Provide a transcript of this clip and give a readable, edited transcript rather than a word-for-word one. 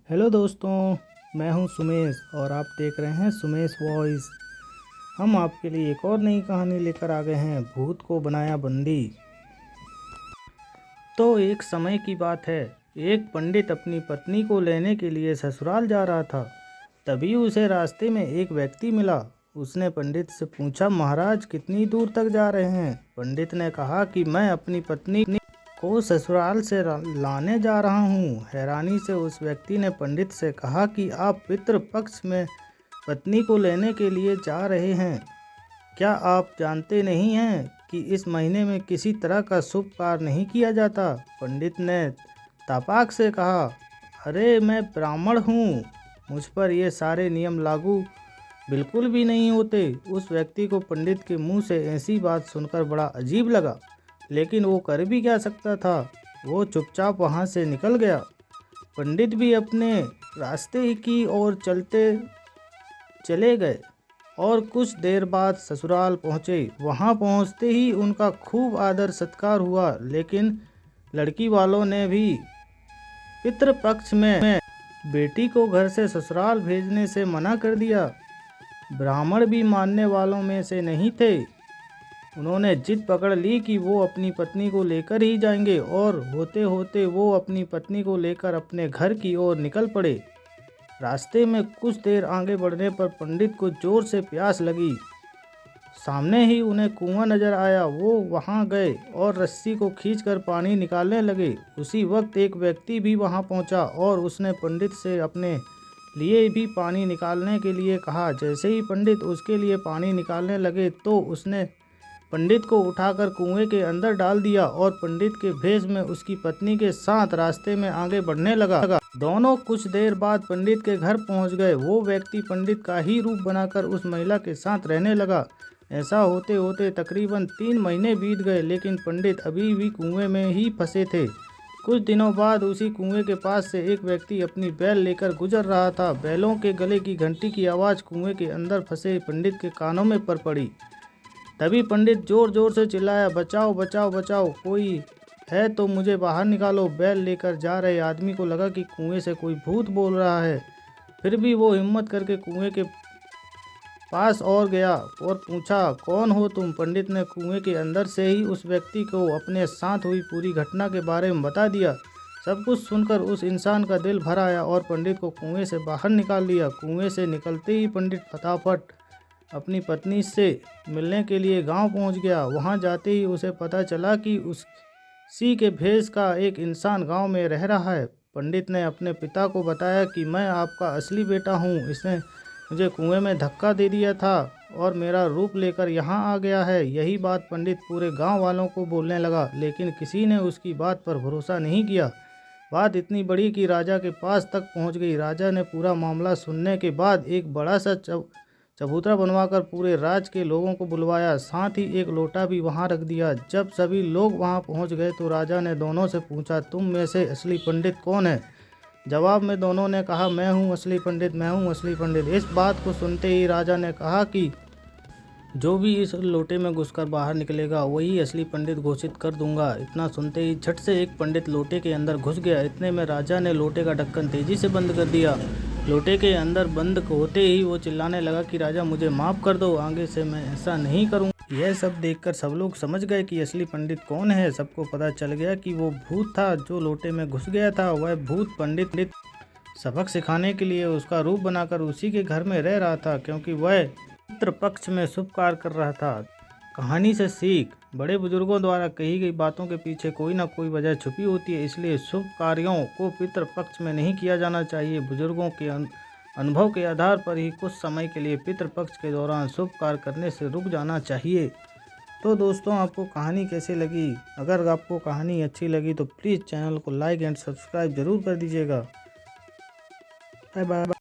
Hello दोस्तों, मैं हूं सुमेश और आप देख रहे हैं सुमेश वॉइस। हम आपके लिए एक और नई कहानी लेकर आ गए हैं, भूत को बनाया बंदी। तो एक समय की बात है, एक पंडित अपनी पत्नी को लेने के लिए ससुराल जा रहा था। तभी उसे रास्ते में एक व्यक्ति मिला। उसने पंडित से पूछा, महाराज कितनी दूर तक जा रहे हैं? पंडित ने कहा कि मैं अपनी पत्नी को ससुराल से लाने जा रहा हूँ। हैरानी से उस व्यक्ति ने पंडित से कहा कि आप पितृपक्ष में पत्नी को लेने के लिए जा रहे हैं। क्या आप जानते नहीं हैं कि इस महीने में किसी तरह का शुभ कार्य नहीं किया जाता? पंडित ने तापाक से कहा, अरे मैं ब्राह्मण हूँ, मुझ पर ये सारे नियम लागू बिल्कुल भी नहीं होते। उस व्यक्ति को पंडित के मुंह से ऐसी बात सुनकर बड़ा अजीब लगा, लेकिन वो कर भी क्या सकता था। वो चुपचाप वहाँ से निकल गया। पंडित भी अपने रास्ते की ओर चले गए और कुछ देर बाद ससुराल पहुँचे। वहाँ पहुँचते ही उनका खूब आदर सत्कार हुआ, लेकिन लड़की वालों ने भी पितृपक्ष में बेटी को घर से ससुराल भेजने से मना कर दिया। ब्राह्मण भी मानने वालों में से नहीं थे। उन्होंने जिद पकड़ ली कि वो अपनी पत्नी को लेकर ही जाएंगे और होते होते वो अपनी पत्नी को लेकर अपने घर की ओर निकल पड़े। रास्ते में कुछ देर आगे बढ़ने पर पंडित को जोर से प्यास लगी। सामने ही उन्हें कुआं नजर आया। वो वहां गए और रस्सी को खींचकर पानी निकालने लगे। उसी वक्त एक व्यक्ति भी वहां पहुंचा और उसने पंडित से अपने लिए भी पानी निकालने के लिए कहा। जैसे ही पंडित उसके लिए पानी निकालने लगे तो उसने पंडित को उठाकर कुएं के अंदर डाल दिया और पंडित के भेष में उसकी पत्नी के साथ रास्ते में आगे बढ़ने लगा। दोनों कुछ देर बाद पंडित के घर पहुंच गए। वो व्यक्ति पंडित का ही रूप बनाकर उस महिला के साथ रहने लगा। ऐसा होते होते तकरीबन 3 महीने बीत गए, लेकिन पंडित अभी भी कुएं में ही फंसे थे। कुछ दिनों बाद उसी कुएं के पास से एक व्यक्ति अपनी बैल लेकर गुजर रहा था। बैलों के गले की घंटी की आवाज़ कुएं के अंदर फंसे पंडित के कानों में पड़ी। तभी पंडित जोर जोर से चिल्लाया, बचाओ बचाओ बचाओ, कोई है तो मुझे बाहर निकालो। बैल लेकर जा रहे आदमी को लगा कि कुएं से कोई भूत बोल रहा है। फिर भी वो हिम्मत करके कुएं के पास और गया और पूछा, कौन हो तुम? पंडित ने कुएं के अंदर से ही उस व्यक्ति को अपने साथ हुई पूरी घटना के बारे में बता दिया। सब कुछ सुनकर उस इंसान का दिल भर आया और पंडित को कुएं से बाहर निकाल लिया। कुएं से निकलते ही पंडित फटाफट अपनी पत्नी से मिलने के लिए गांव पहुंच गया। वहां जाते ही उसे पता चला कि उसी के भेष का एक इंसान गांव में रह रहा है। पंडित ने अपने पिता को बताया कि मैं आपका असली बेटा हूं, इसने मुझे कुएं में धक्का दे दिया था और मेरा रूप लेकर यहाँ आ गया है। यही बात पंडित पूरे गांव वालों को बोलने लगा, लेकिन किसी ने उसकी बात पर भरोसा नहीं किया। बात इतनी बड़ी कि राजा के पास तक पहुंच गई। राजा ने पूरा मामला सुनने के बाद एक बड़ा सा चबूतरा बनवाकर पूरे राज्य के लोगों को बुलवाया। साथ ही एक लोटा भी वहां रख दिया। जब सभी लोग वहां पहुंच गए तो राजा ने दोनों से पूछा, तुम में से असली पंडित कौन है? जवाब में दोनों ने कहा, मैं हूं असली पंडित, मैं हूं असली पंडित। इस बात को सुनते ही राजा ने कहा कि जो भी इस लोटे में घुसकर बाहर निकलेगा वही असली पंडित घोषित कर दूंगा। इतना सुनते ही झट से एक पंडित लोटे के अंदर घुस गया। इतने में राजा ने लोटे का ढक्कन तेजी से बंद कर दिया। लोटे के अंदर बंद होते ही वो चिल्लाने लगा कि राजा मुझे माफ़ कर दो, आगे से मैं ऐसा नहीं करूँगा। यह सब देखकर सब लोग समझ गए कि असली पंडित कौन है। सबको पता चल गया कि वो भूत था जो लोटे में घुस गया था। वह भूत पंडित सबक सिखाने के लिए उसका रूप बनाकर उसी के घर में रह रहा था, क्योंकि वह पितृपक्ष में शुभ कार्य कर रहा था। कहानी से सीख, बड़े बुजुर्गों द्वारा कही गई बातों के पीछे कोई ना कोई वजह छुपी होती है, इसलिए शुभ कार्यों को पितृपक्ष में नहीं किया जाना चाहिए। बुजुर्गों के अनुभव के आधार पर ही कुछ समय के लिए पितृपक्ष के दौरान शुभ कार्य करने से रुक जाना चाहिए। तो दोस्तों, आपको कहानी कैसी लगी? अगर आपको कहानी अच्छी लगी तो प्लीज़ चैनल को लाइक एंड सब्सक्राइब जरूर कर दीजिएगा। Bye bye.